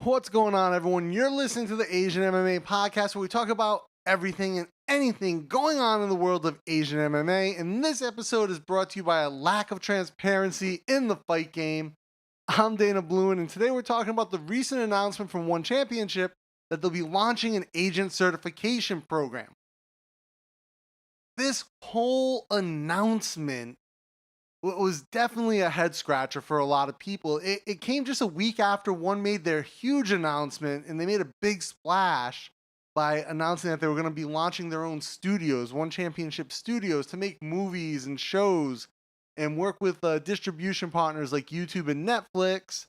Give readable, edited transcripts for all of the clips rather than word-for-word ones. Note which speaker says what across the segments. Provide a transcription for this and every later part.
Speaker 1: What's going on, everyone? You're listening to the Asian MMA podcast where we talk about everything and anything going on in the world of Asian MMA. And this episode is brought to you by a lack of transparency in the fight game. I'm Dana Bluen, and today we're talking about the recent announcement from One Championship that they'll be launching an agent certification program. This whole announcement was definitely a head scratcher for a lot of people. It came just a week after One made their huge announcement, and they made a big splash by announcing that they were going to be launching their own studios, One Championship Studios, to make movies and shows and work with distribution partners like YouTube and Netflix,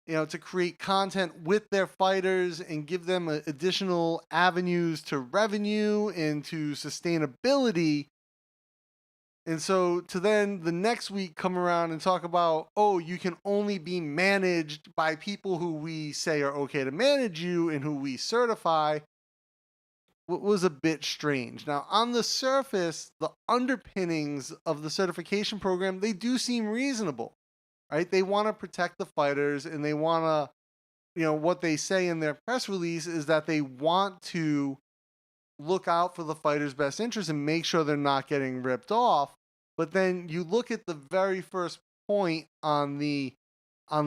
Speaker 1: to create content with their fighters and give them additional avenues to revenue and to sustainability. And so to then the next week come around and talk about, oh, you can only be managed by people who we say are okay to manage you and who we certify, was a bit strange. Now, on the surface, the underpinnings of the certification program, they do seem reasonable, right? They want to protect the fighters, and they want to, what they say in their press release is that they want to look out for the fighter's best interest and make sure they're not getting ripped off. But then you look at the very first point on the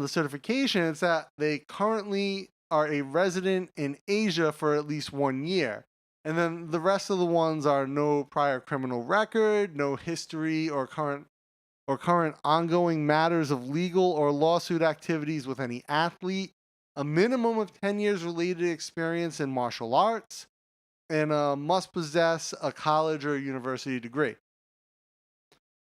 Speaker 1: certification, it's that they currently are a resident in Asia for at least 1 year. And then the rest of the ones are no prior criminal record, no history or current ongoing matters of legal or lawsuit activities with any athlete, a minimum of 10 years related experience in martial arts, and must possess a college or a university degree.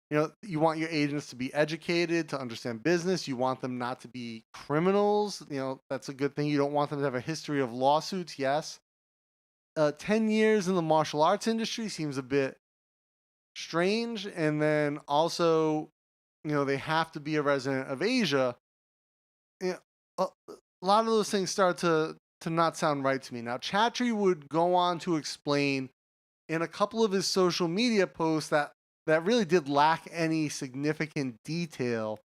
Speaker 1: You want your agents to be educated, to understand business. You want them not to be criminals. That's a good thing. You don't want them to have a history of lawsuits, yes. 10 years in the martial arts industry seems a bit strange. And then also, they have to be a resident of Asia. A lot of those things start to not sound right to me. Now, Chatri would go on to explain in a couple of his social media posts that really did lack any significant detail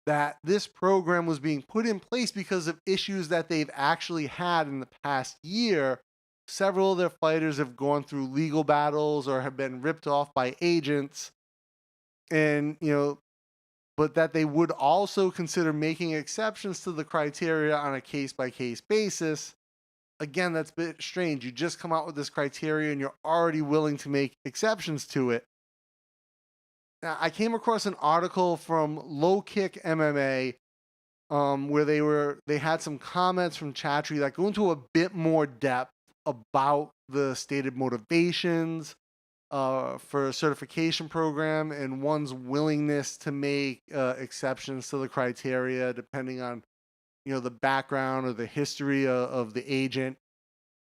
Speaker 1: that this program was being put in place because of issues that they've actually had in the past year. Several of their fighters have gone through legal battles or have been ripped off by agents, and but that they would also consider making exceptions to the criteria on a case-by-case basis. Again, that's a bit strange. You just come out with this criteria and you're already willing to make exceptions to it. Now, I came across an article from Low Kick MMA where they had some comments from Chatri that go into a bit more depth about the stated motivations for a certification program and one's willingness to make exceptions to the criteria depending on the background or the history of the agent.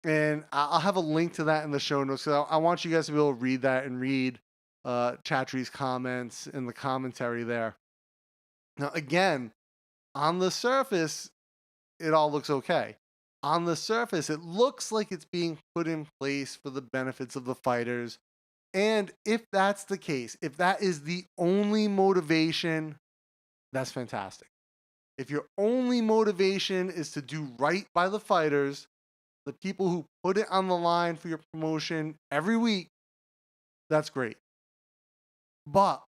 Speaker 1: And I'll have a link to that in the show notes. So I want you guys to be able to read that and read Chatri's comments and the commentary there. Now, again, on the surface, it all looks okay. On the surface, it looks like it's being put in place for the benefits of the fighters. And if that's the case, if that is the only motivation, that's fantastic. If your only motivation is to do right by the fighters, the people who put it on the line for your promotion every week, that's great. But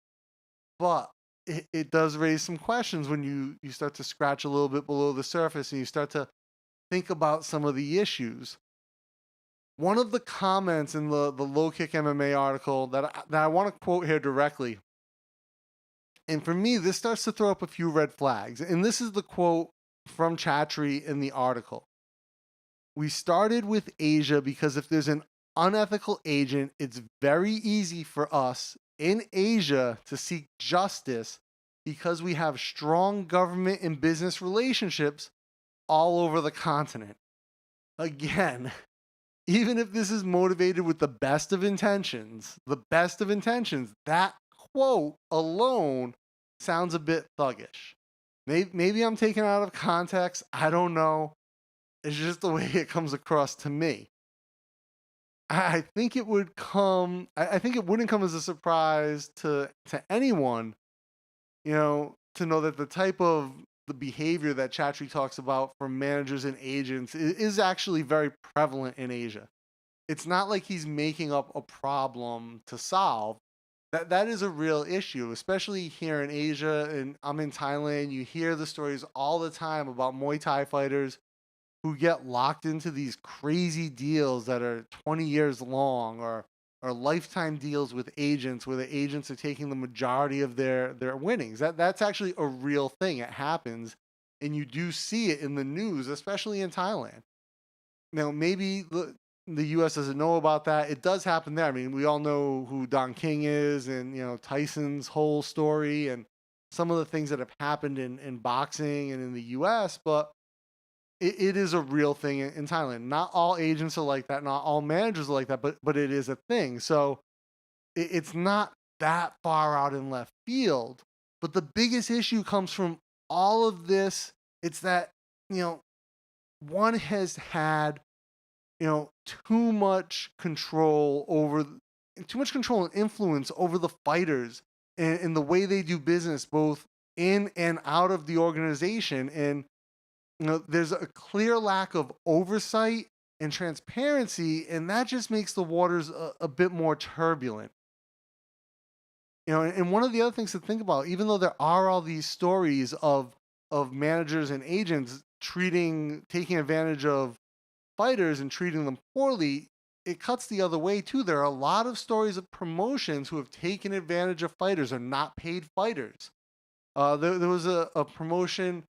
Speaker 1: it does raise some questions when you start to scratch a little bit below the surface and you start to think about some of the issues. One of the comments in the Low Kick MMA article that I want to quote here directly, and for me, this starts to throw up a few red flags. And this is the quote from Chatri in the article. "We started with Asia because if there's an unethical agent, it's very easy for us in Asia to seek justice because we have strong government and business relationships all over the continent." Again, even if this is motivated with the best of intentions, that quote alone sounds a bit thuggish. Maybe I'm taking it out of context. I don't know. It's just the way it comes across to me. I think it would come. I think it wouldn't come as a surprise to anyone, to know that the type of the behavior that Chatri talks about from managers and agents is actually very prevalent in Asia. It's not like he's making up a problem to solve. That is a real issue, especially here in Asia. And I'm in Thailand. You hear the stories all the time about Muay Thai fighters who get locked into these crazy deals that are 20 years long, or lifetime deals with agents where the agents are taking the majority of their winnings. That's actually a real thing. It happens, and you do see it in the news, especially in Thailand. Now, maybe the U.S. doesn't know about that. It does happen there. I mean, we all know who Don King is, and Tyson's whole story, and some of the things that have happened in boxing and in the U.S. But it is a real thing in Thailand. Not all agents are like that. Not all managers are like that. But it is a thing. So it's not that far out in left field. But the biggest issue comes from all of this. It's that you know one has had too much control over too much control and influence over the fighters and the way they do business, both in and out of the organization. And there's a clear lack of oversight and transparency, and that just makes the waters a bit more turbulent. And one of the other things to think about, even though there are all these stories of managers and agents taking advantage of fighters and treating them poorly, it cuts the other way too. There are a lot of stories of promotions who have taken advantage of fighters or not paid fighters. There was a promotion,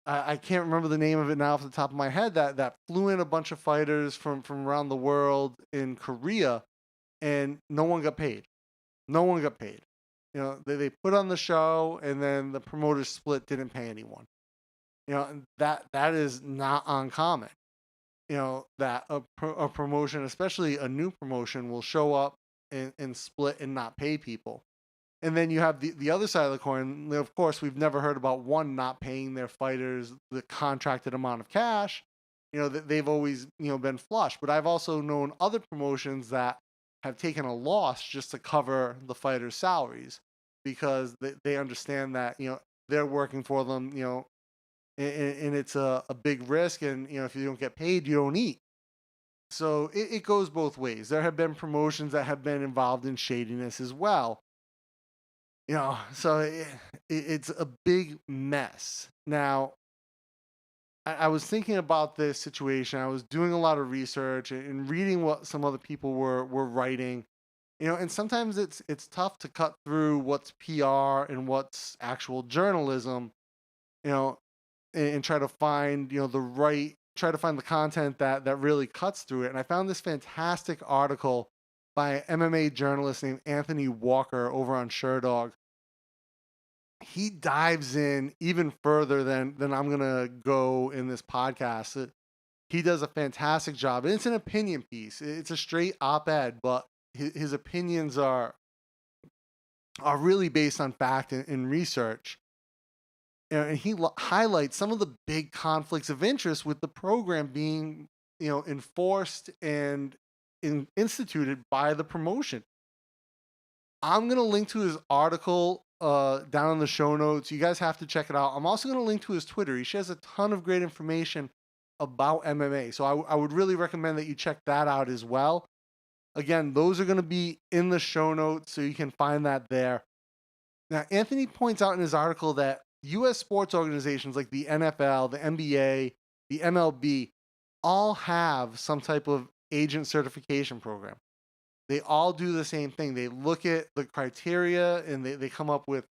Speaker 1: I can't remember the name of it now off the top of my head, that flew in a bunch of fighters from around the world in Korea, and no one got paid. No one got paid. They put on the show, and then the promoters split, didn't pay anyone. And that is not uncommon. That a promotion, especially a new promotion, will show up and split and not pay people. And then you have the other side of the coin. Of course, we've never heard about one not paying their fighters the contracted amount of cash. They've always, been flush. But I've also known other promotions that have taken a loss just to cover the fighters' salaries, because they understand that, they're working for them, and it's a big risk. And, if you don't get paid, you don't eat. So it goes both ways. There have been promotions that have been involved in shadiness as well. So it's a big mess. Now, I was thinking about this situation. I was doing a lot of research and reading what some other people were writing. And sometimes it's tough to cut through what's PR and what's actual journalism. You know, and try to find try to find the content that really cuts through it. And I found this fantastic article by an MMA journalist named Anthony Walker over on Sherdog. He dives in even further than I'm gonna go in this podcast. He does a fantastic job. And it's an opinion piece. It's a straight op-ed, but his opinions are really based on fact and research. And he highlights some of the big conflicts of interest with the program being, enforced and instituted by the promotion. I'm gonna link to his article down in the show notes. You guys have to check it out. I'm also gonna link to his Twitter. He shares a ton of great information about MMA, so I would really recommend that you check that out as well. Again, those are gonna be in the show notes, so you can find that there. Now, Anthony points out in his article that U.S. sports organizations like the NFL, the NBA, the MLB, all have some type of agent certification program. They all do the same thing. They look at the criteria and they come up with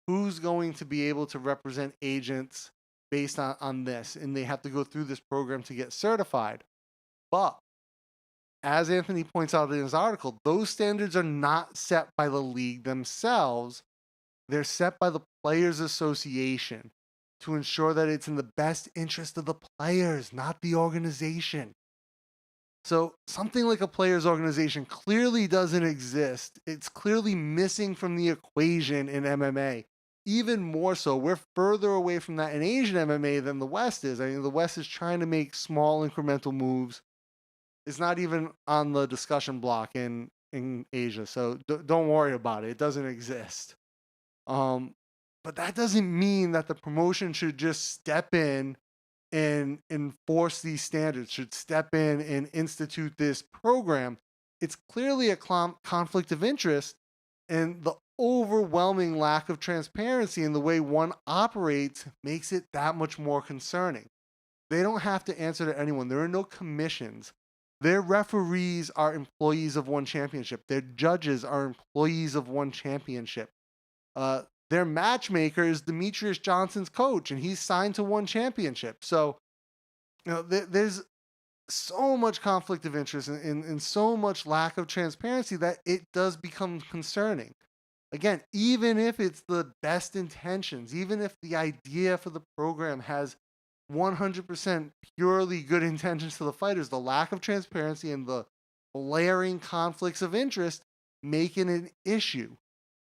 Speaker 1: who's going to be able to represent agents based on this. And they have to go through this program to get certified. But as Anthony points out in his article, those standards are not set by the league themselves. They're set by the Players Association to ensure that it's in the best interest of the players, not the organization. So something like a players organization clearly doesn't exist. It's clearly missing from the equation in MMA. Even more so, we're further away from that in Asian MMA than the West is. I mean, the West is trying to make small incremental moves. It's not even on the discussion block in Asia. So don't worry about it. It doesn't exist. But that doesn't mean that the promotion should just step in and enforce these standards, should step in and institute this program. It's clearly a conflict of interest, and the overwhelming lack of transparency in the way one operates makes it that much more concerning. They don't have to answer to anyone. There are no commissions. Their referees are employees of one championship. Their judges are employees of one championship. Uh, their matchmaker is Demetrius Johnson's coach, and he's signed to one championship. So, there's so much conflict of interest and so much lack of transparency that it does become concerning. Again, even if it's the best intentions, even if the idea for the program has 100% purely good intentions to the fighters, the lack of transparency and the blaring conflicts of interest make it an issue.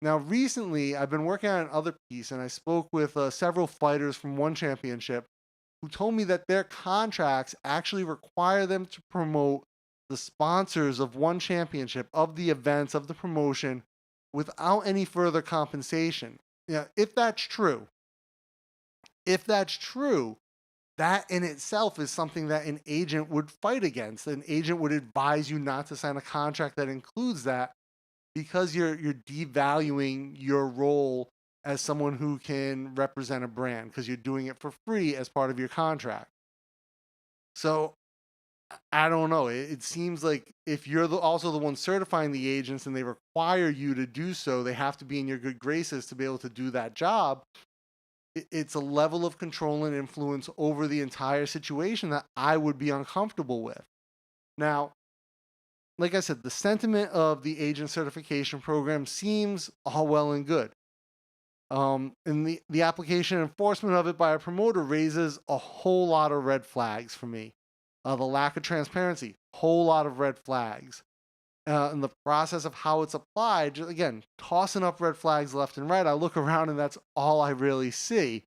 Speaker 1: Now, recently, I've been working on another piece, and I spoke with several fighters from one championship who told me that their contracts actually require them to promote the sponsors of one championship, of the events, of the promotion, without any further compensation. Yeah, if that's true, that in itself is something that an agent would fight against. An agent would advise you not to sign a contract that includes that, because you're devaluing your role as someone who can represent a brand, because you're doing it for free as part of your contract. So I don't know. It seems like if you're also the one certifying the agents and they require you to do so, they have to be in your good graces to be able to do that job. It's a level of control and influence over the entire situation that I would be uncomfortable with. Now, like I said, the sentiment of the agent certification program seems all well and good. And the application and enforcement of it by a promoter raises a whole lot of red flags for me. The lack of transparency, whole lot of red flags. And the process of how it's applied, just, again, tossing up red flags left and right. I look around and that's all I really see.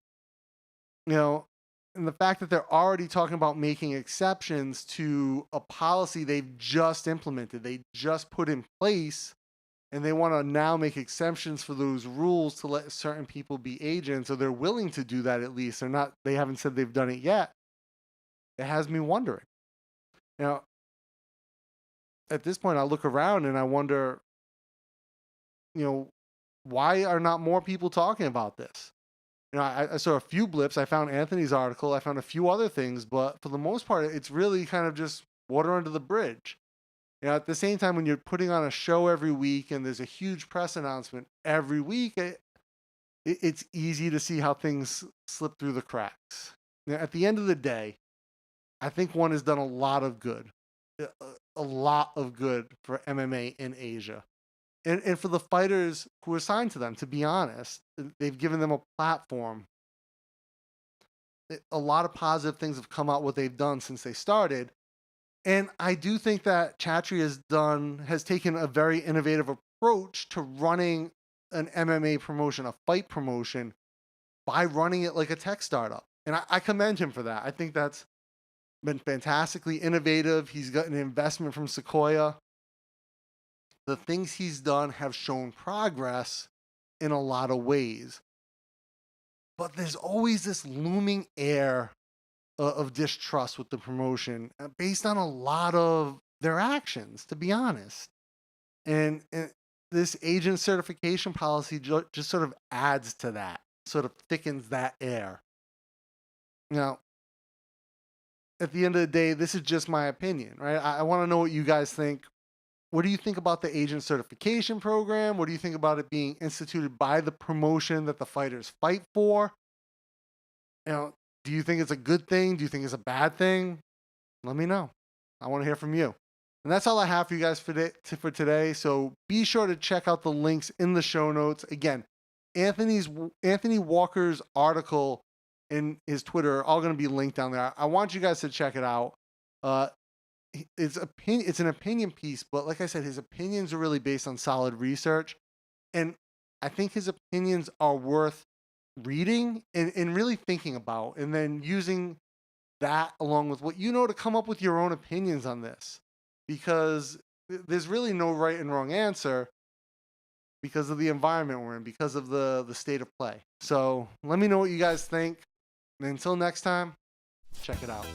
Speaker 1: You know, and the fact that they're already talking about making exceptions to a policy they've just implemented, they just put in place, and they want to now make exceptions for those rules to let certain people be agents, or they're willing to do that at least. They haven't said they've done it yet. It has me wondering. Now, at this point, I look around and I wonder, you know, why are not more people talking about this? I saw a few blips. I found Anthony's article. I found a few other things, but for the most part, it's really kind of just water under the bridge. At the same time, when you're putting on a show every week and there's a huge press announcement every week, it's easy to see how things slip through the cracks. Now, at the end of the day, I think one has done a lot of good, a lot of good for MMA in Asia. And for the fighters who are signed to them, to be honest, they've given them a platform. A lot of positive things have come out what they've done since they started. And I do think that Chatri has taken a very innovative approach to running an MMA promotion, a fight promotion, by running it like a tech startup. And I commend him for that. I think that's been fantastically innovative. He's got an investment from Sequoia. The things he's done have shown progress in a lot of ways. But there's always this looming air of distrust with the promotion based on a lot of their actions, to be honest. And this agent certification policy just sort of adds to that, sort of thickens that air. Now, at the end of the day, this is just my opinion, right? I want to know what you guys think. What do you think about the agent certification program? What do you think about it being instituted by the promotion that the fighters fight for? Do you think it's a good thing? Do you think it's a bad thing? Let me know. I want to hear from you. And that's all I have for you guys for today. So be sure to check out the links in the show notes. Again, Anthony Walker's article and his Twitter are all going to be linked down there. I want you guys to check it out. It's an opinion piece, but like I said, his opinions are really based on solid research. And I think his opinions are worth reading and really thinking about, and then using that along with what you know to come up with your own opinions on this, because there's really no right and wrong answer. because of the environment we're in, because of the state of play. So let me know what you guys think. And until next time, check it out.